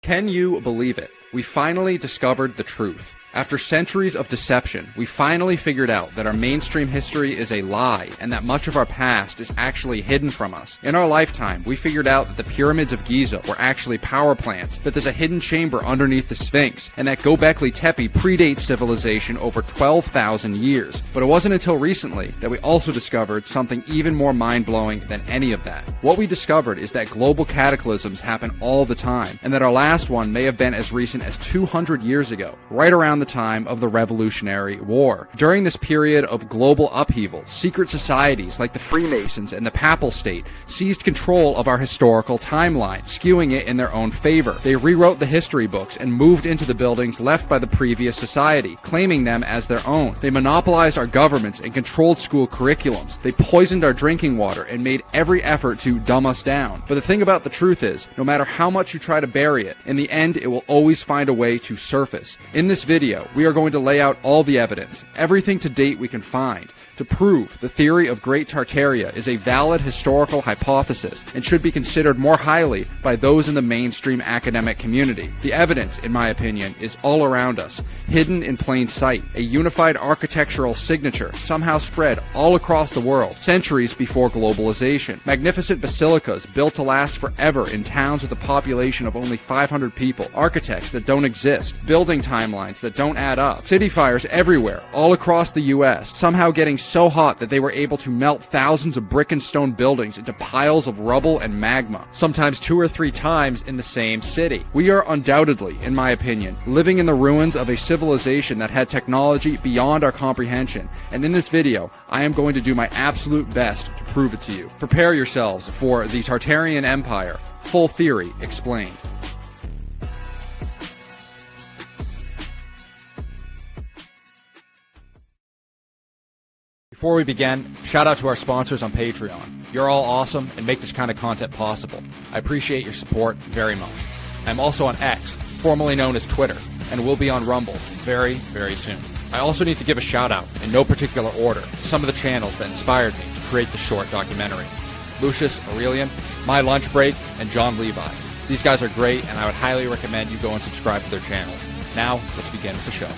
Can you believe it? We finally discovered the truth. After centuries of deception, we finally figured out that our mainstream history is a lie and that much of our past is actually hidden from us. In our lifetime, we figured out that the pyramids of Giza were actually power plants, that there's a hidden chamber underneath the Sphinx, and that Göbekli Tepe predates civilization over 12,000 years. But it wasn't until recently that we also discovered something even more mind-blowing than any of that. What we discovered is that global cataclysms happen all the time, and that our last one may have been as recent as 200 years ago, right around the time of the Revolutionary War. During this period of global upheaval, secret societies like the Freemasons and the Papal State seized control of our historical timeline, skewing it in their own favor. They rewrote the history books and moved into the buildings left by the previous society, claiming them as their own. They monopolized our governments and controlled school curriculums. They poisoned our drinking water and made every effort to dumb us down. But the thing about the truth is, no matter how much you try to bury it, in the end it will always find a way to surface. In this video, we are going to lay out all the evidence, everything to date we can find, to prove the theory of Great Tartaria is a valid historical hypothesis and should be considered more highly by those in the mainstream academic community. The evidence, in my opinion, is all around us, hidden in plain sight, a unified architectural signature somehow spread all across the world, centuries before globalization. Magnificent basilicas built to last forever in towns with a population of only 500 people, architects that don't exist, building timelines that don't add up, city fires everywhere, all across the US, somehow getting so hot that they were able to melt thousands of brick and stone buildings into piles of rubble and magma, sometimes 2 or 3 times in the same city. We are undoubtedly, in my opinion, living in the ruins of a civilization that had technology beyond our comprehension, and in this video, I am going to do my absolute best to prove it to you. Prepare yourselves for the Tartarian Empire, full theory explained. Before we begin, shout out to our sponsors on Patreon. You're all awesome and make this kind of content possible. I appreciate your support very much. I'm also on X, formerly known as Twitter, and will be on Rumble very, very soon. I also need to give a shout out, in no particular order, to some of the channels that inspired me to create the short documentary. Lucius Aurelian, My Lunch Break, and John Levi. These guys are great, and I would highly recommend you go and subscribe to their channels. Now, let's begin with the show.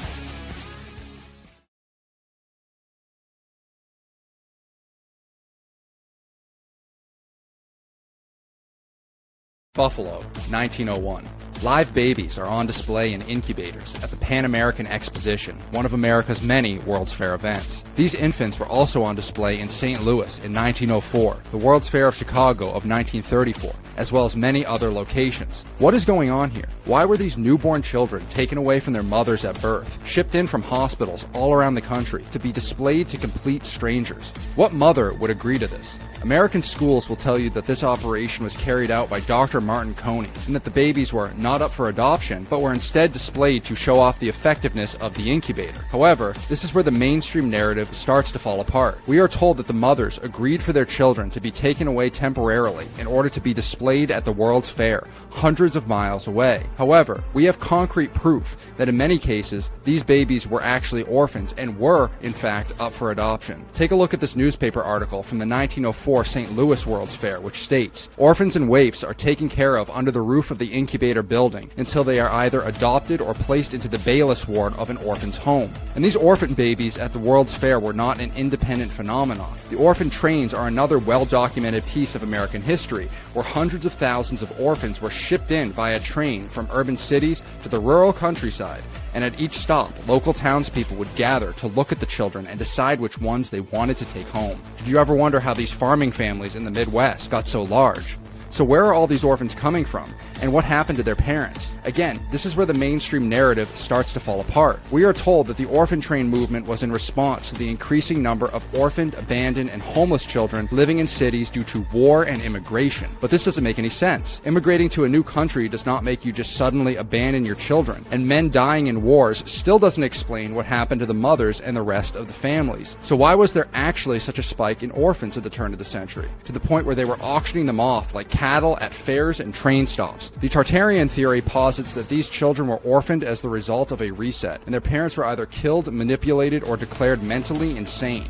Buffalo, 1901. Live babies are on display in incubators at the Pan American Exposition, one of America's many World's Fair events. These infants were also on display in St. Louis in 1904, the World's Fair of Chicago of 1934, as well as many other locations. What is going on here? Why were these newborn children taken away from their mothers at birth, shipped in from hospitals all around the country to be displayed to complete strangers? What mother would agree to this? American schools will tell you that this operation was carried out by Dr. Martin Coney, and that the babies were not up for adoption, but were instead displayed to show off the effectiveness of the incubator. However, this is where the mainstream narrative starts to fall apart. We are told that the mothers agreed for their children to be taken away temporarily in order to be displayed at the World's Fair, hundreds of miles away. However, we have concrete proof that in many cases, these babies were actually orphans and were, in fact, up for adoption. Take a look at this newspaper article from the 1904 St. Louis World's Fair, which states, "Orphans and waifs are taken care of under the roof of the incubator building until they are either adopted or placed into the Bayless ward of an orphan's home." And these orphan babies at the World's Fair were not an independent phenomenon. The orphan trains are another well-documented piece of American history, where hundreds of thousands of orphans were shipped in via train from urban cities to the rural countryside. And at each stop, local townspeople would gather to look at the children and decide which ones they wanted to take home. Did you ever wonder how these farming families in the Midwest got so large? So where are all these orphans coming from? And what happened to their parents? Again, this is where the mainstream narrative starts to fall apart. We are told that the orphan train movement was in response to the increasing number of orphaned, abandoned, and homeless children living in cities due to war and immigration. But this doesn't make any sense. Immigrating to a new country does not make you just suddenly abandon your children. And men dying in wars still doesn't explain what happened to the mothers and the rest of the families. So why was there actually such a spike in orphans at the turn of the century, to the point where they were auctioning them off like cattle at fairs and train stops? The Tartarian theory posits that these children were orphaned as the result of a reset, and their parents were either killed, manipulated, or declared mentally insane.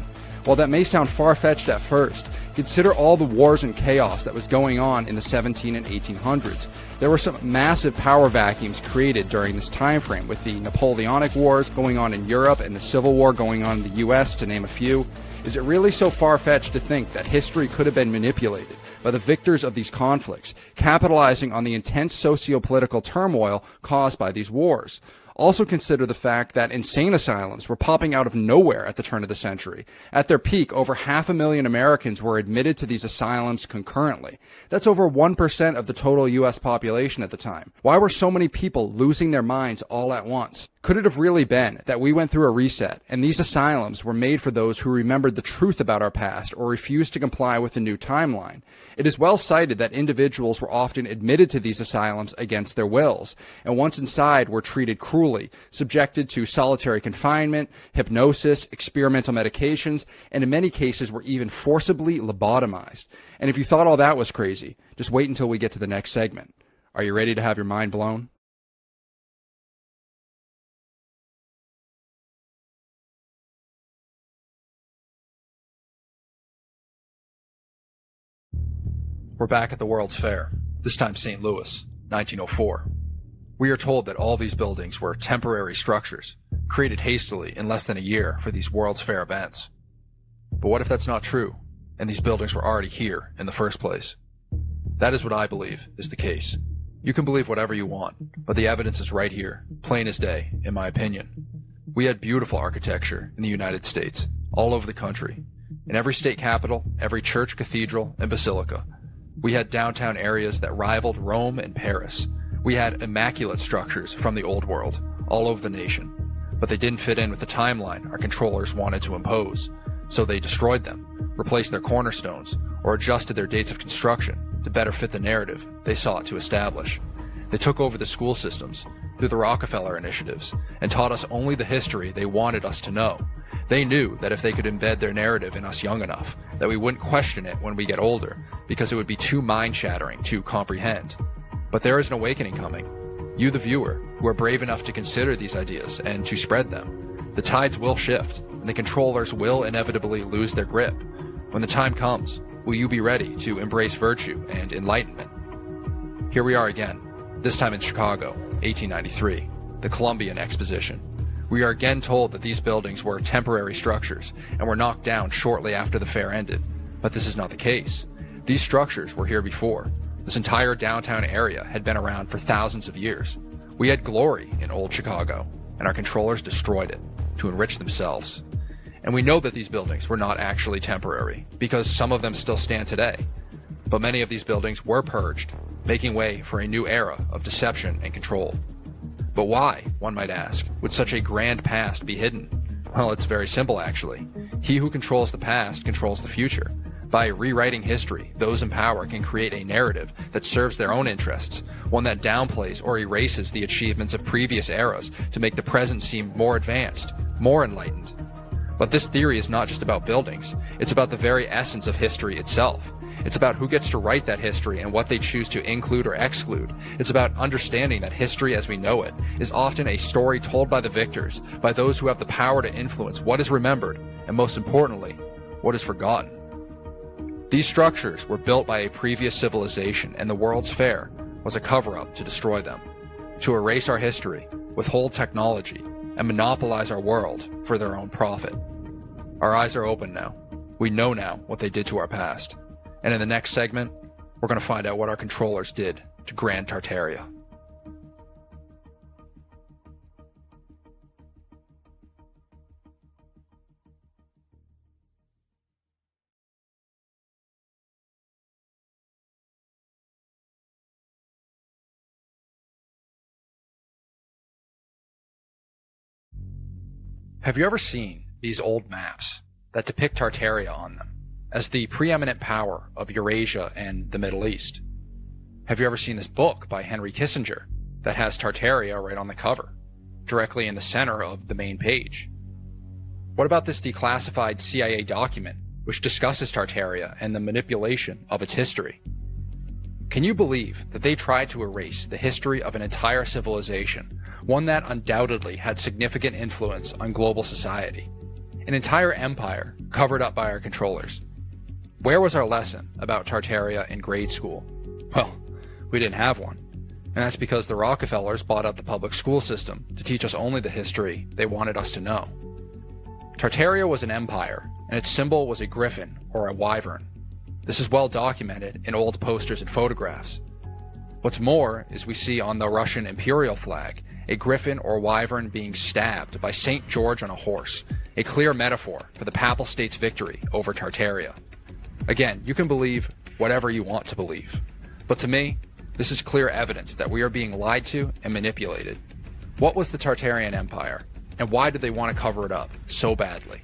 While that may sound far-fetched at first, consider all the wars and chaos that was going on in the 17 and 1800s. There were some massive power vacuums created during this time frame, with the Napoleonic Wars going on in Europe and the Civil War going on in the US, to name a few. Is it really so far-fetched to think that history could have been manipulated by the victors of these conflicts, capitalizing on the intense socio-political turmoil caused by these wars? Also consider the fact that insane asylums were popping out of nowhere at the turn of the century. At their peak, over 500,000 Americans were admitted to these asylums concurrently. That's over 1% of the total U.S. population at the time. Why were so many people losing their minds all at once? Could it have really been that we went through a reset, and these asylums were made for those who remembered the truth about our past or refused to comply with the new timeline? It is well cited that individuals were often admitted to these asylums against their wills, and once inside were treated cruelly, subjected to solitary confinement, hypnosis, experimental medications, and in many cases were even forcibly lobotomized. And if you thought all that was crazy, just wait until we get to the next segment. Are you ready to have your mind blown? We're back at the World's Fair, this time St. Louis, 1904. We are told that all these buildings were temporary structures, created hastily in less than a year for these World's Fair events. But what if that's not true, and these buildings were already here in the first place? That is what I believe is the case. You can believe whatever you want, but the evidence is right here, plain as day, in my opinion. We had beautiful architecture in the United States, all over the country. In every state capital, every church, cathedral, and basilica. We had downtown areas that rivaled Rome and Paris. We had immaculate structures from the old world, all over the nation. But they didn't fit in with the timeline our controllers wanted to impose. So they destroyed them, replaced their cornerstones, or adjusted their dates of construction to better fit the narrative they sought to establish. They took over the school systems through the Rockefeller initiatives and taught us only the history they wanted us to know. They knew that if they could embed their narrative in us young enough, that we wouldn't question it when we get older, because it would be too mind-shattering to comprehend. But there is an awakening coming. You, the viewer, who are brave enough to consider these ideas and to spread them. The tides will shift, and the controllers will inevitably lose their grip. When the time comes, will you be ready to embrace virtue and enlightenment? Here we are again, this time in Chicago, 1893, the Columbian Exposition. We are again told that these buildings were temporary structures and were knocked down shortly after the fair ended. But this is not the case. These structures were here before. This entire downtown area had been around for thousands of years. We had glory in old Chicago, and our controllers destroyed it to enrich themselves. And we know that these buildings were not actually temporary, because some of them still stand today. But many of these buildings were purged, making way for a new era of deception and control. But why, one might ask, would such a grand past be hidden? Well, it's very simple, actually. He who controls the past controls the future. By rewriting history, those in power can create a narrative that serves their own interests, one that downplays or erases the achievements of previous eras to make the present seem more advanced, more enlightened. But this theory is not just about buildings. It's about the very essence of history itself. It's about who gets to write that history and what they choose to include or exclude. It's about understanding that history as we know it is often a story told by the victors, by those who have the power to influence what is remembered, and most importantly, what is forgotten. These structures were built by a previous civilization, and the World's Fair was a cover-up to destroy them, to erase our history, withhold technology, and monopolize our world for their own profit. Our eyes are open now. We know now what they did to our past. And in the next segment, we're going to find out what our controllers did to Grand Tartaria. Have you ever seen these old maps that depict Tartaria on them as the preeminent power of Eurasia and the Middle East? Have you ever seen this book by Henry Kissinger that has Tartaria right on the cover, directly in the center of the main page? What about this declassified CIA document which discusses Tartaria and the manipulation of its history? Can you believe that they tried to erase the history of an entire civilization, one that undoubtedly had significant influence on global society? An entire empire covered up by our controllers. Where was our lesson about Tartaria in grade school? Well, we didn't have one. And that's because the Rockefellers bought out the public school system to teach us only the history they wanted us to know. Tartaria was an empire, and its symbol was a griffin or a wyvern. This is well documented in old posters and photographs. What's more is we see on the Russian imperial flag a griffin or wyvern being stabbed by St. George on a horse, a clear metaphor for the Papal State's victory over Tartaria. Again, you can believe whatever you want to believe, but to me, this is clear evidence that we are being lied to and manipulated. What was the Tartarian Empire, and why did they want to cover it up so badly?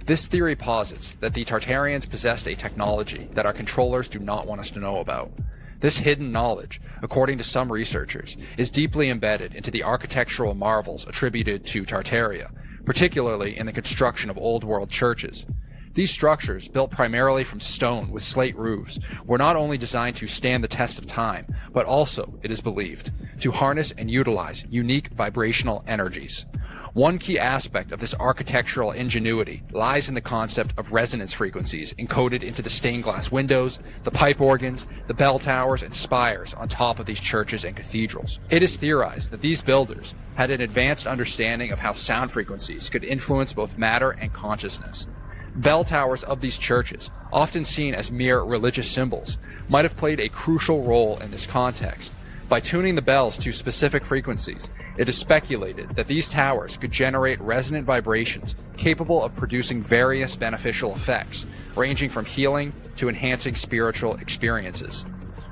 This theory posits that the Tartarians possessed a technology that our controllers do not want us to know about. This hidden knowledge, according to some researchers, is deeply embedded into the architectural marvels attributed to Tartaria, particularly in the construction of Old World churches. These structures, built primarily from stone with slate roofs, were not only designed to stand the test of time, but also, it is believed, to harness and utilize unique vibrational energies. One key aspect of this architectural ingenuity lies in the concept of resonance frequencies encoded into the stained glass windows, the pipe organs, the bell towers, and spires on top of these churches and cathedrals. It is theorized that these builders had an advanced understanding of how sound frequencies could influence both matter and consciousness. Bell towers of these churches, often seen as mere religious symbols, might have played a crucial role in this context. By tuning the bells to specific frequencies, it is speculated that these towers could generate resonant vibrations capable of producing various beneficial effects, ranging from healing to enhancing spiritual experiences.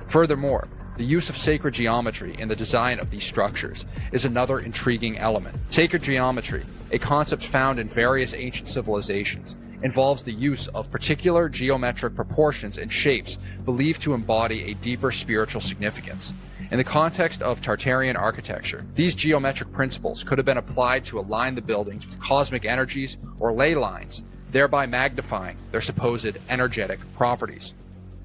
Furthermore, the use of sacred geometry in the design of these structures is another intriguing element. Sacred geometry, a concept found in various ancient civilizations, involves the use of particular geometric proportions and shapes believed to embody a deeper spiritual significance. In the context of Tartarian architecture, these geometric principles could have been applied to align the buildings with cosmic energies or ley lines, thereby magnifying their supposed energetic properties.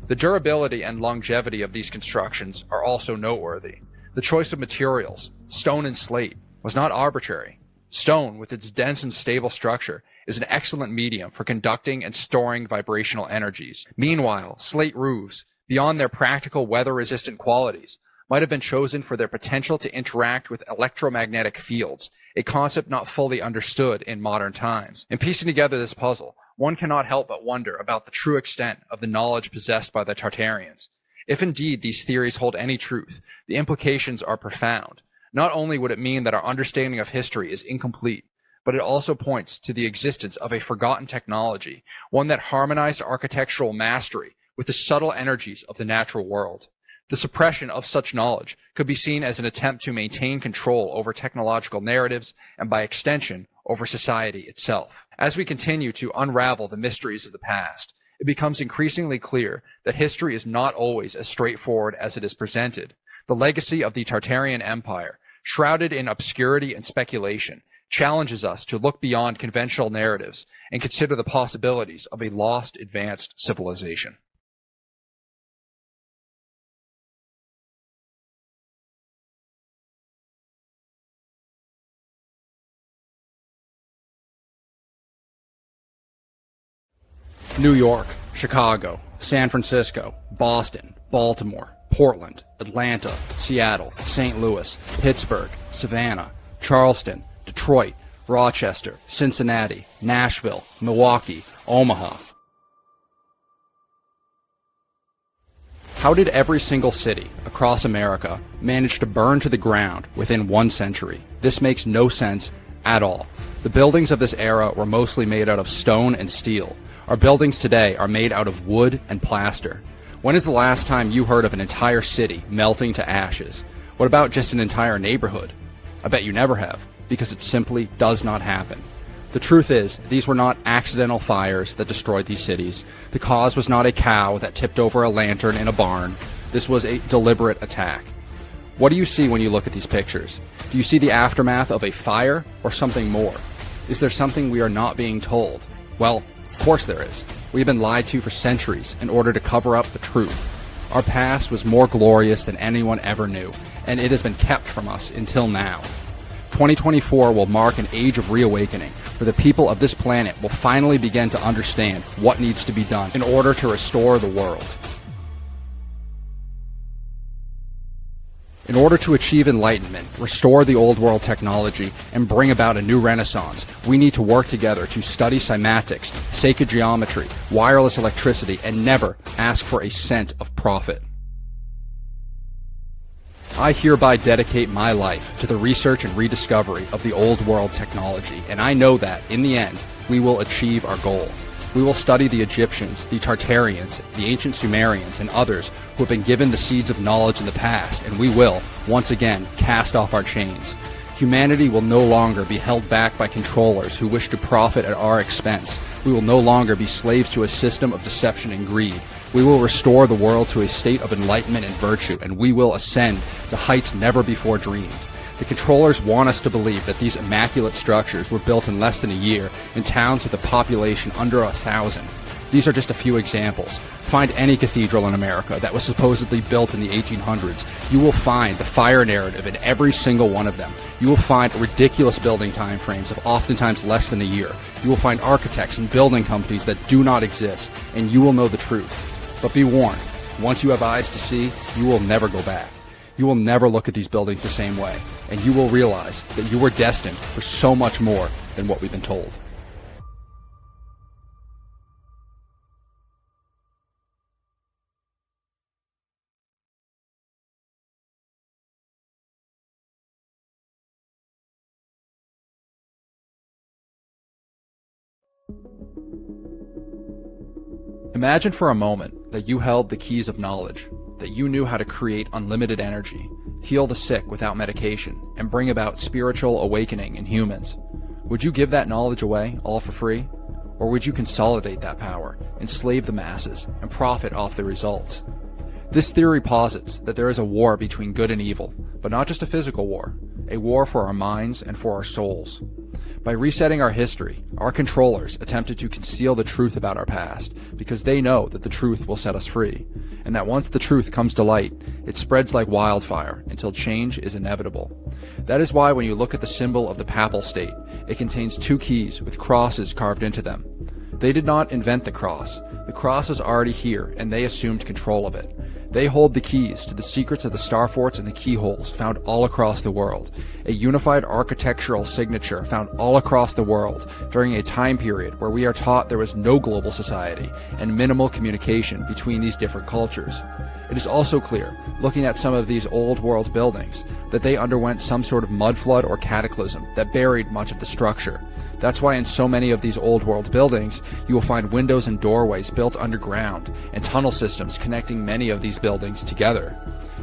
The durability and longevity of these constructions are also noteworthy. The choice of materials, stone and slate, was not arbitrary. Stone, with its dense and stable structure, is an excellent medium for conducting and storing vibrational energies. Meanwhile, slate roofs, beyond their practical weather-resistant qualities, might have been chosen for their potential to interact with electromagnetic fields, a concept not fully understood in modern times. In piecing together this puzzle, one cannot help but wonder about the true extent of the knowledge possessed by the Tartarians. If indeed these theories hold any truth, the implications are profound. Not only would it mean that our understanding of history is incomplete, but it also points to the existence of a forgotten technology, one that harmonized architectural mastery with the subtle energies of the natural world. The suppression of such knowledge could be seen as an attempt to maintain control over technological narratives and, by extension, over society itself. As we continue to unravel the mysteries of the past, it becomes increasingly clear that history is not always as straightforward as it is presented. The legacy of the Tartarian Empire, shrouded in obscurity and speculation, challenges us to look beyond conventional narratives and consider the possibilities of a lost, advanced civilization. New York, Chicago, San Francisco, Boston, Baltimore, Portland, Atlanta, Seattle, St. Louis, Pittsburgh, Savannah, Charleston, Detroit, Rochester, Cincinnati, Nashville, Milwaukee, Omaha. How did every single city across America manage to burn to the ground within 1 century? This makes no sense at all. The buildings of this era were mostly made out of stone and steel. Our buildings today are made out of wood and plaster. When is the last time you heard of an entire city melting to ashes? What about just an entire neighborhood? I bet you never have, because it simply does not happen. The truth is, these were not accidental fires that destroyed these cities. The cause was not a cow that tipped over a lantern in a barn. This was a deliberate attack. What do you see when you look at these pictures? Do you see the aftermath of a fire or something more? Is there something we are not being told? Well, of course there is. We have been lied to for centuries in order to cover up the truth. Our past was more glorious than anyone ever knew, and it has been kept from us until now. 2024 will mark an age of reawakening, where the people of this planet will finally begin to understand what needs to be done in order to restore the world. In order to achieve enlightenment, restore the old world technology, and bring about a new renaissance, we need to work together to study cymatics, sacred geometry, wireless electricity, and never ask for a cent of profit. I hereby dedicate my life to the research and rediscovery of the old world technology, and I know that, in the end, we will achieve our goal. We will study the Egyptians, the Tartarians, the ancient Sumerians, and others who have been given the seeds of knowledge in the past, and we will, once again, cast off our chains. Humanity will no longer be held back by controllers who wish to profit at our expense. We will no longer be slaves to a system of deception and greed. We will restore the world to a state of enlightenment and virtue, and we will ascend to heights never before dreamed. The controllers want us to believe that these immaculate structures were built in less than a year in towns with a population under 1,000. These are just a few examples. Find any cathedral in America that was supposedly built in the 1800s. You will find the fire narrative in every single one of them. You will find ridiculous building time frames of oftentimes less than a year. You will find architects and building companies that do not exist, and you will know the truth. But be warned, once you have eyes to see, you will never go back. You will never look at these buildings the same way, and you will realize that you were destined for so much more than what we've been told. Imagine for a moment that you held the keys of knowledge, that you knew how to create unlimited energy, heal the sick without medication, and bring about spiritual awakening in humans. Would you give that knowledge away, all for free? Or would you consolidate that power, enslave the masses, and profit off the results? This theory posits that there is a war between good and evil, but not just a physical war, a war for our minds and for our souls. By resetting our history, our controllers attempted to conceal the truth about our past because they know that the truth will set us free, and that once the truth comes to light, it spreads like wildfire until change is inevitable. That is why when you look at the symbol of the papal state, it contains two keys with crosses carved into them. They did not invent the cross. The cross is already here, and they assumed control of it. They hold the keys to the secrets of the star forts and the keyholes found all across the world, a unified architectural signature found all across the world during a time period where we are taught there was no global society and minimal communication between these different cultures. It is also clear, looking at some of these old world buildings, that they underwent some sort of mud flood or cataclysm that buried much of the structure. That's why in so many of these old world buildings, you will find windows and doorways built underground, and tunnel systems connecting many of these buildings together.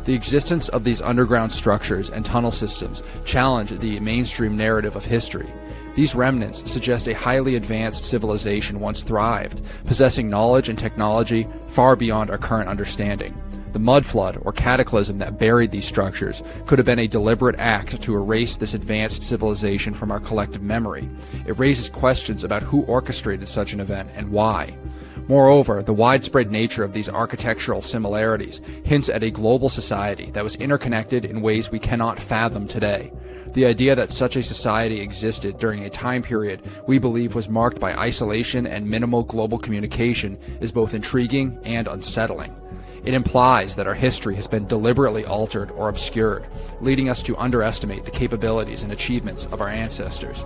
The existence of these underground structures and tunnel systems challenge the mainstream narrative of history. These remnants suggest a highly advanced civilization once thrived, possessing knowledge and technology far beyond our current understanding. The mud flood or cataclysm that buried these structures could have been a deliberate act to erase this advanced civilization from our collective memory. It raises questions about who orchestrated such an event and why. Moreover, the widespread nature of these architectural similarities hints at a global society that was interconnected in ways we cannot fathom today. The idea that such a society existed during a time period we believe was marked by isolation and minimal global communication is both intriguing and unsettling. It implies that our history has been deliberately altered or obscured, leading us to underestimate the capabilities and achievements of our ancestors.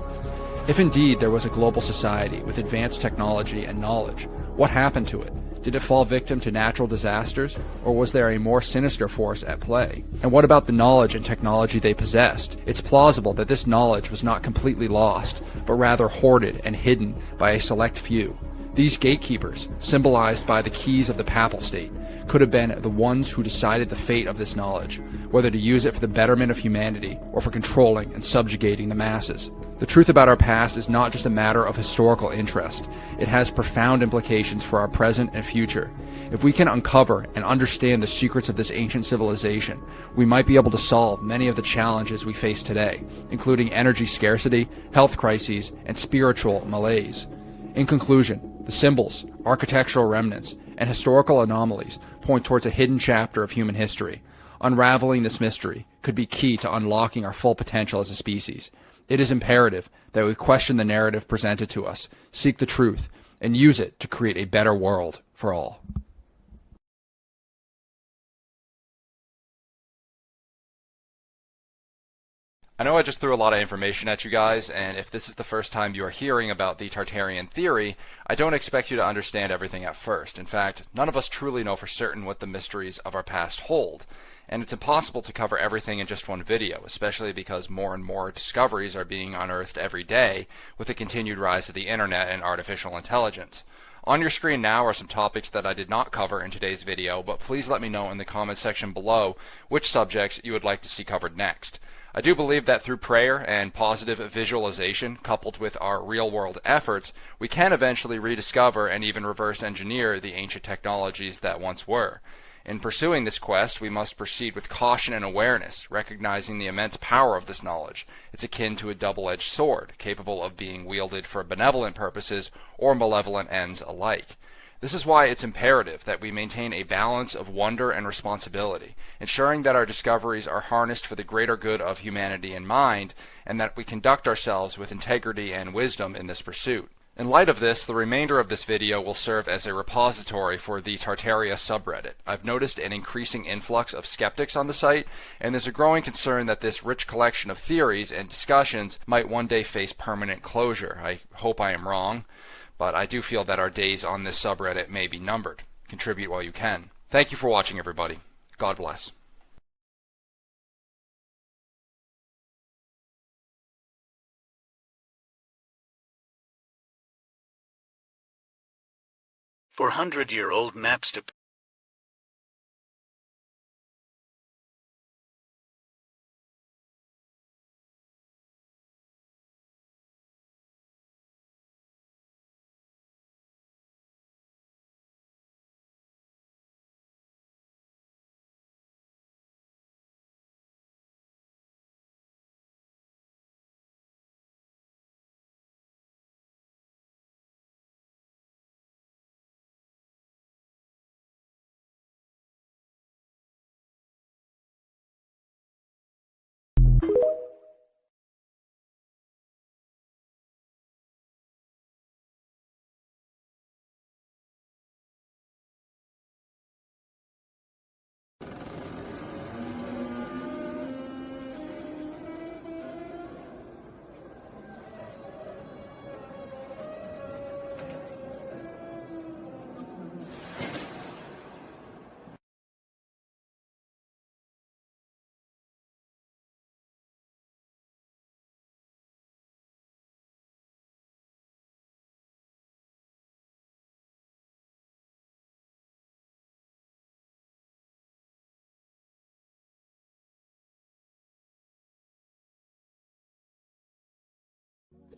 If indeed there was a global society with advanced technology and knowledge, what happened to it? Did it fall victim to natural disasters, or was there a more sinister force at play? And what about the knowledge and technology they possessed? It's plausible that this knowledge was not completely lost, but rather hoarded and hidden by a select few. These gatekeepers, symbolized by the keys of the papal state, could have been the ones who decided the fate of this knowledge, whether to use it for the betterment of humanity or for controlling and subjugating the masses. The truth about our past is not just a matter of historical interest. It has profound implications for our present and future. If we can uncover and understand the secrets of this ancient civilization, we might be able to solve many of the challenges we face today, including energy scarcity, health crises, and spiritual malaise. In conclusion, the symbols, architectural remnants, and historical anomalies point towards a hidden chapter of human history. Unraveling this mystery could be key to unlocking our full potential as a species. It is imperative that we question the narrative presented to us, seek the truth, and use it to create a better world for all. I know I just threw a lot of information at you guys, and if this is the first time you are hearing about the Tartarian theory, I don't expect you to understand everything at first. In fact, none of us truly know for certain what the mysteries of our past hold, and it's impossible to cover everything in just one video, especially because more and more discoveries are being unearthed every day with the continued rise of the internet and artificial intelligence. On your screen now are some topics that I did not cover in today's video, but please let me know in the comment section below which subjects you would like to see covered next. I do believe that through prayer and positive visualization, coupled with our real-world efforts, we can eventually rediscover and even reverse engineer the ancient technologies that once were. In pursuing this quest, we must proceed with caution and awareness, recognizing the immense power of this knowledge. It's akin to a double-edged sword, capable of being wielded for benevolent purposes or malevolent ends alike. This is why it's imperative that we maintain a balance of wonder and responsibility, ensuring that our discoveries are harnessed for the greater good of humanity in mind, and that we conduct ourselves with integrity and wisdom in this pursuit. In light of this, the remainder of this video will serve as a repository for the Tartaria subreddit. I've noticed an increasing influx of skeptics on the site, and there's a growing concern that this rich collection of theories and discussions might one day face permanent closure. I hope I am wrong, but I do feel that our days on this subreddit may be numbered. Contribute while you can. Thank you for watching, everybody. God bless. For 100-year-old maps to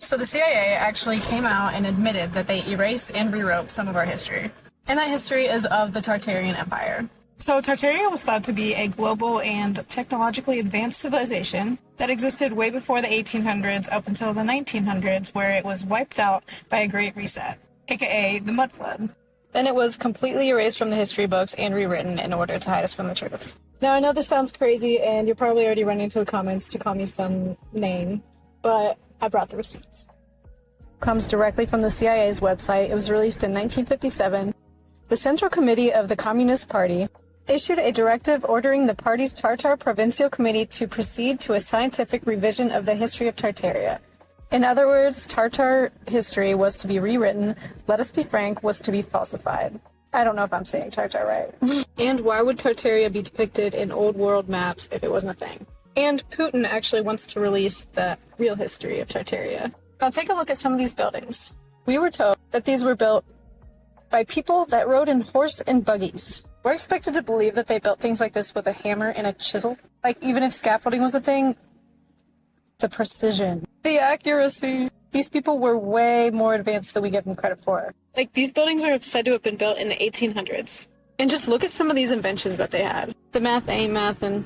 So the CIA actually came out and admitted that they erased and rewrote some of our history. And that history is of the Tartarian Empire. So Tartaria was thought to be a global and technologically advanced civilization that existed way before the 1800s up until the 1900s, where it was wiped out by a Great Reset, aka the Mud Flood. Then it was completely erased from the history books and rewritten in order to hide us from the truth. Now I know this sounds crazy and you're probably already running into the comments to call me some name, but I brought the receipts. Comes directly from the CIA's website. It was released in 1957. The Central Committee of the Communist Party issued a directive ordering the party's Tartar Provincial Committee to proceed to a scientific revision of the history of Tartaria. In other words, Tartar history was to be rewritten. Let us be frank, was to be falsified. I don't know if I'm saying Tartar right. And why would Tartaria be depicted in old world maps if it wasn't a thing? And Putin actually wants to release the real history of Tartaria. Now take a look at some of these buildings. We were told that these were built by people that rode in horse and buggies. We're expected to believe that they built things like this with a hammer and a chisel. Like, even if scaffolding was a thing, the precision, the accuracy. These people were way more advanced than we give them credit for. Like, these buildings are said to have been built in the 1800s. And just look at some of these inventions that they had. The math ain't mathin'.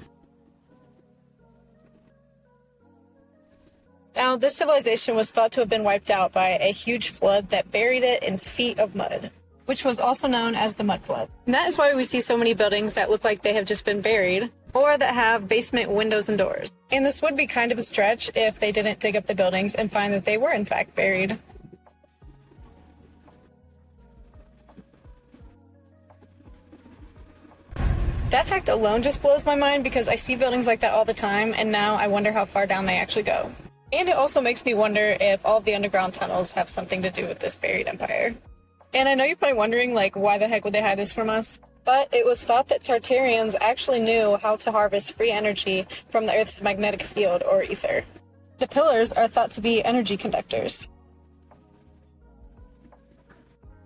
Now, this civilization was thought to have been wiped out by a huge flood that buried it in feet of mud, which was also known as the Mud Flood. And that is why we see so many buildings that look like they have just been buried, or that have basement windows and doors. And this would be kind of a stretch if they didn't dig up the buildings and find that they were in fact buried. That fact alone just blows my mind because I see buildings like that all the time, and now I wonder how far down they actually go. And it also makes me wonder if all of the underground tunnels have something to do with this buried empire. And I know you're probably wondering, like, why the heck would they hide this from us? But it was thought that Tartarians actually knew how to harvest free energy from the Earth's magnetic field, or ether. The pillars are thought to be energy conductors.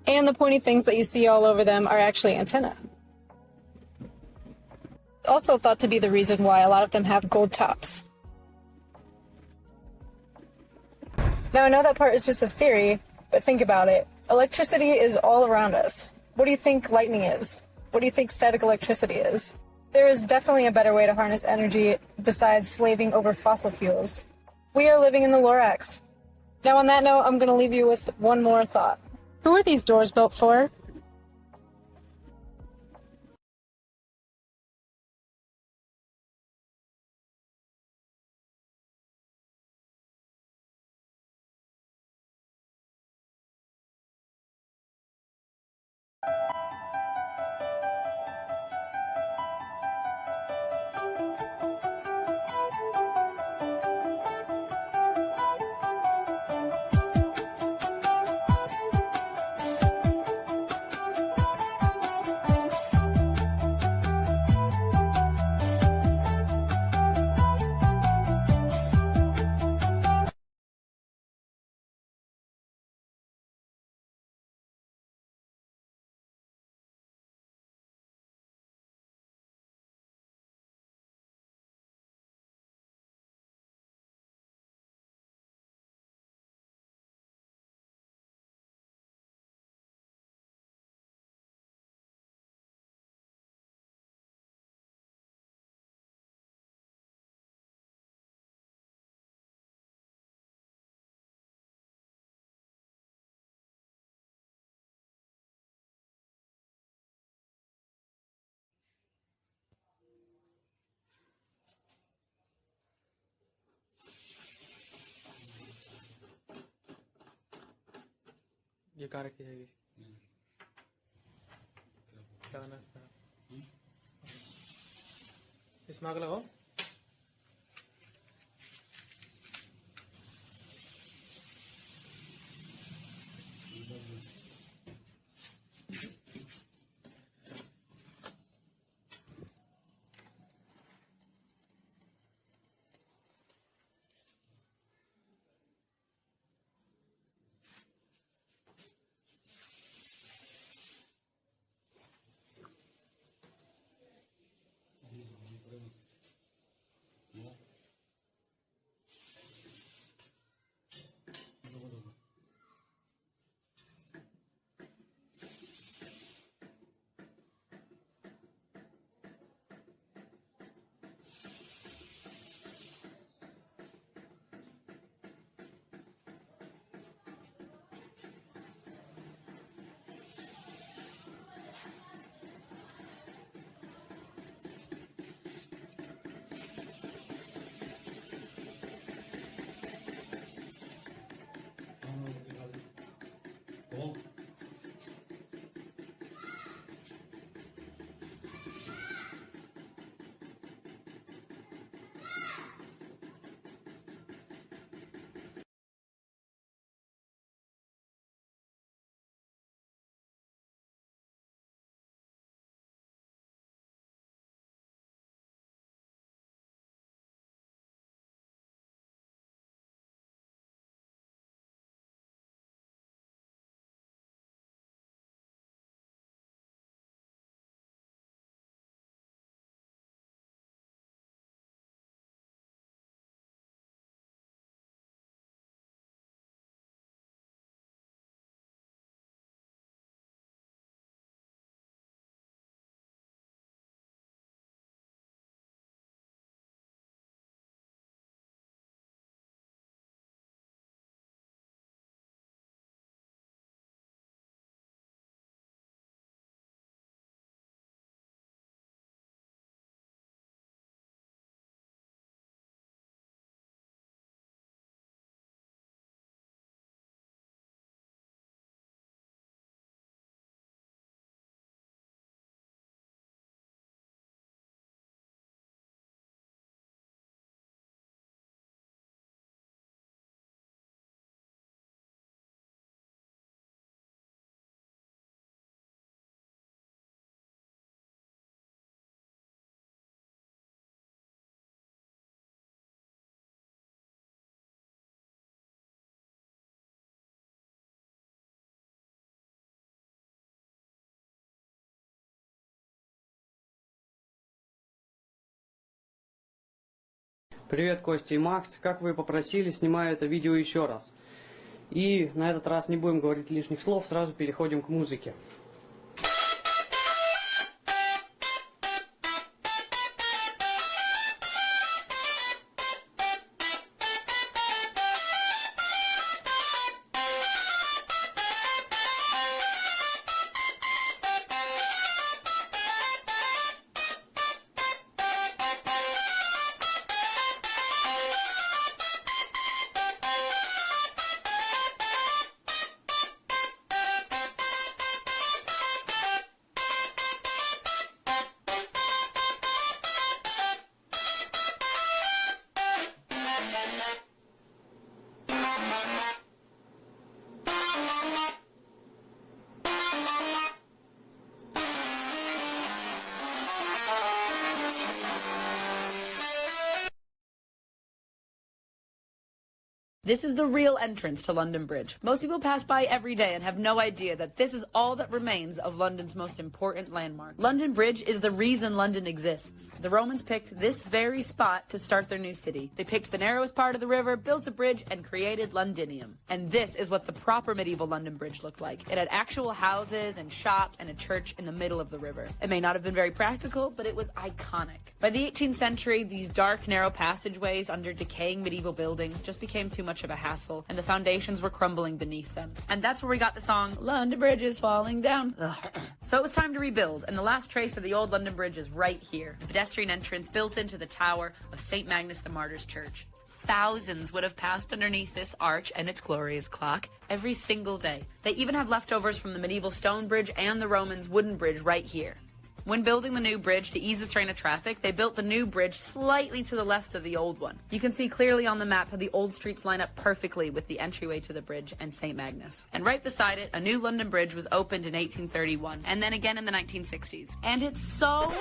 And the pointy things that you see all over them are actually antennae. Also thought to be the reason why a lot of them have gold tops. Now I know that part is just a theory, but think about it. Electricity is all around us. What do you think lightning is? What do you think static electricity is? There is definitely a better way to harness energy besides slaving over fossil fuels. We are living in the Lorax. Now on that note, I'm going to leave you with one more thought. Who are these doors built for? ये कहाँ रखी जाएगी? लगाना इसमें आग लगाओ। Привет, Костя и Макс. Как вы попросили, снимаю это видео еще раз. И на этот раз не будем говорить лишних слов, сразу переходим к музыке. This is the real entrance to London Bridge. Most people pass by every day and have no idea that this is all that remains of London's most important landmark. London Bridge is the reason London exists. The Romans picked this very spot to start their new city. They picked the narrowest part of the river, built a bridge, and created Londinium. And this is what the proper medieval London Bridge looked like. It had actual houses and shops and a church in the middle of the river. It may not have been very practical, but it was iconic. By the 18th century, these dark, narrow passageways under decaying medieval buildings just became too much of a hassle, and the foundations were crumbling beneath them. And that's where we got the song, London Bridge is falling down. So it was time to rebuild, and the last trace of the old London Bridge is right here. The pedestrian entrance built into the tower of St. Magnus the Martyr's Church. Thousands would have passed underneath this arch and its glorious clock every single day. They even have leftovers from the medieval stone bridge and the Romans' wooden bridge right here. When building the new bridge to ease the strain of traffic, they built the new bridge slightly to the left of the old one. You can see clearly on the map how the old streets line up perfectly with the entryway to the bridge and St. Magnus. And right beside it, a new London Bridge was opened in 1831, and then again in the 1960s. And it's so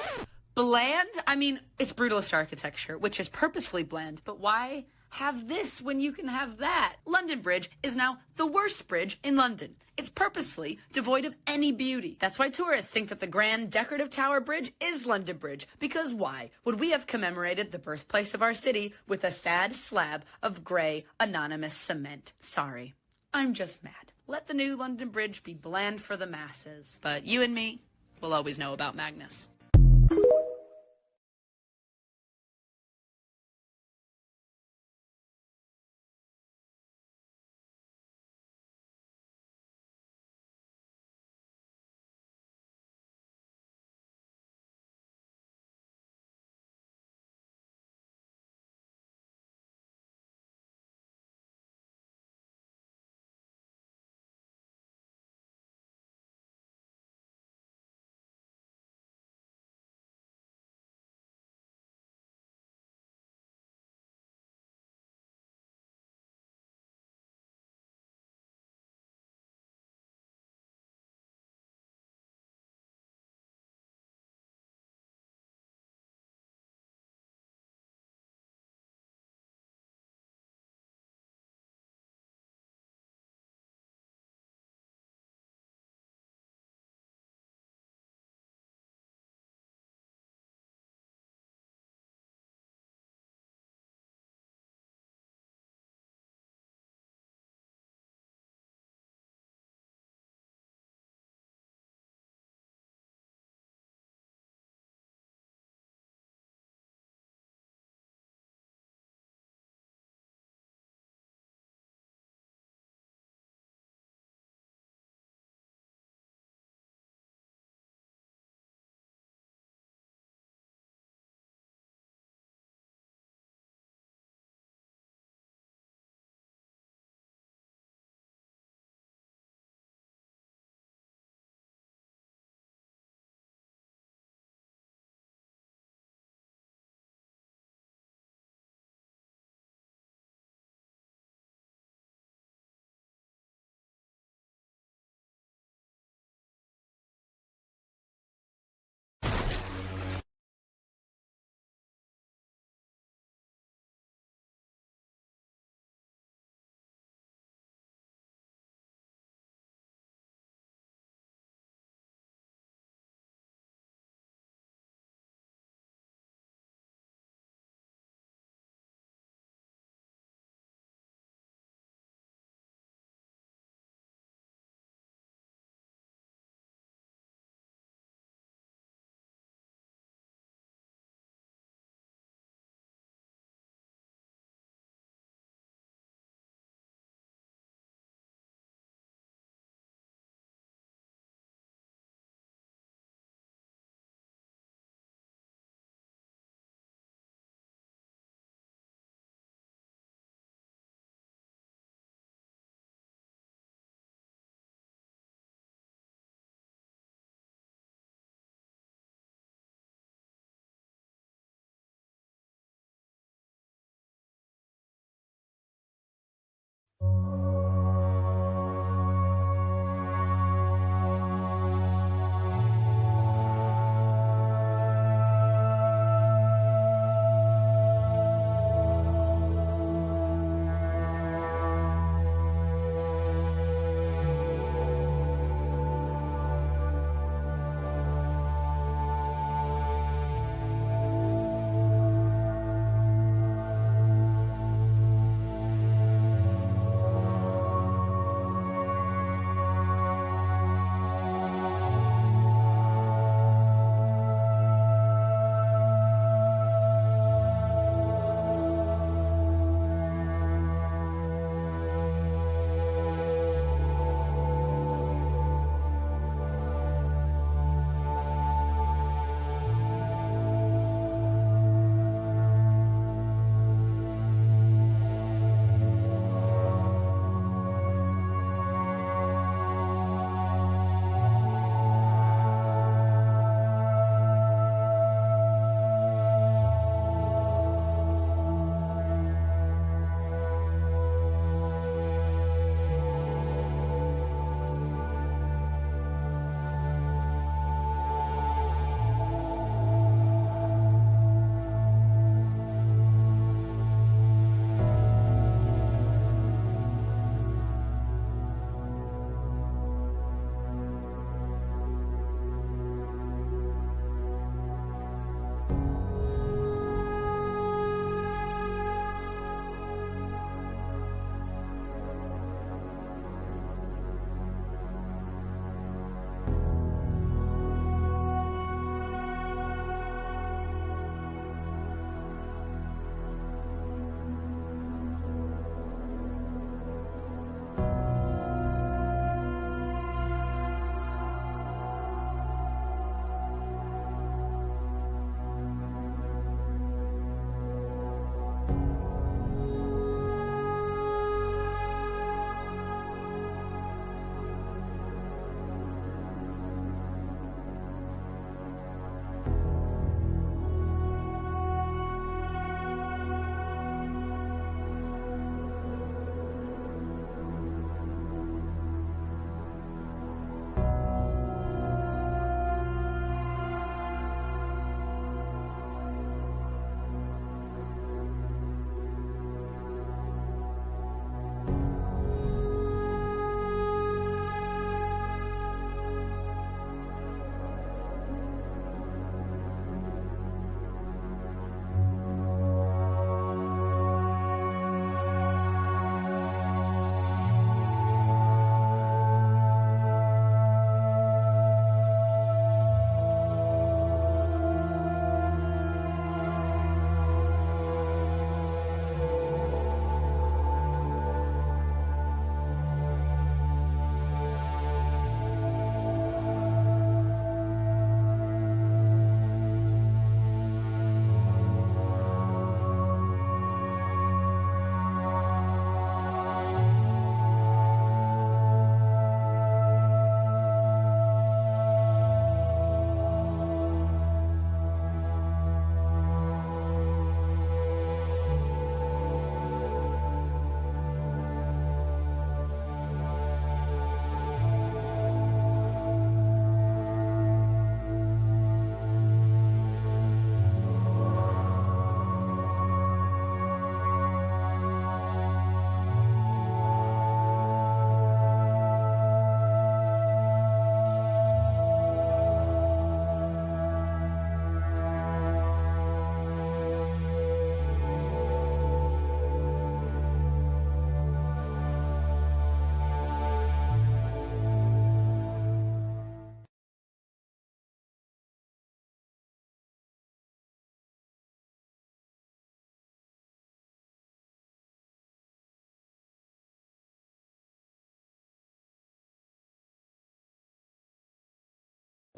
bland. I mean, it's brutalist architecture, which is purposefully bland, but why have this when you can have that? London Bridge is now the worst bridge in London. It's purposely devoid of any beauty. That's why tourists think that the grand decorative tower bridge is London Bridge. Because why would we have commemorated the birthplace of our city with a sad slab of grey, anonymous cement? Sorry, I'm just mad. Let the new London Bridge be bland for the masses. But you and me will always know about Magnus.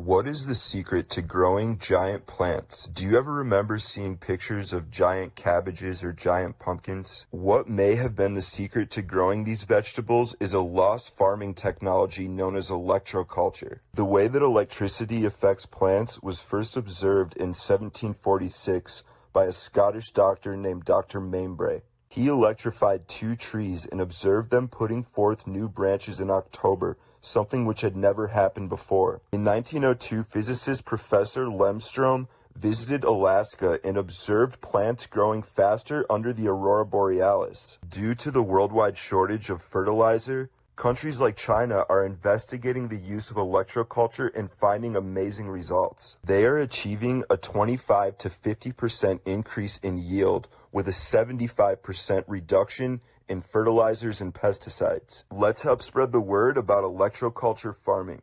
What is the secret to growing giant plants? Do you ever remember seeing pictures of giant cabbages or giant pumpkins? What may have been the secret to growing these vegetables is a lost farming technology known as electroculture. The way that electricity affects plants was first observed in 1746 by a Scottish doctor named Dr. Mainbray. He electrified 2 trees and observed them putting forth new branches in October, something which had never happened before. In 1902, physicist Professor Lemstrom visited Alaska and observed plants growing faster under the aurora borealis. Due to the worldwide shortage of fertilizer, countries like China are investigating the use of electroculture and finding amazing results. They are achieving a 25 to 50% increase in yield with a 75% reduction in fertilizers and pesticides. Let's help spread the word about electroculture farming.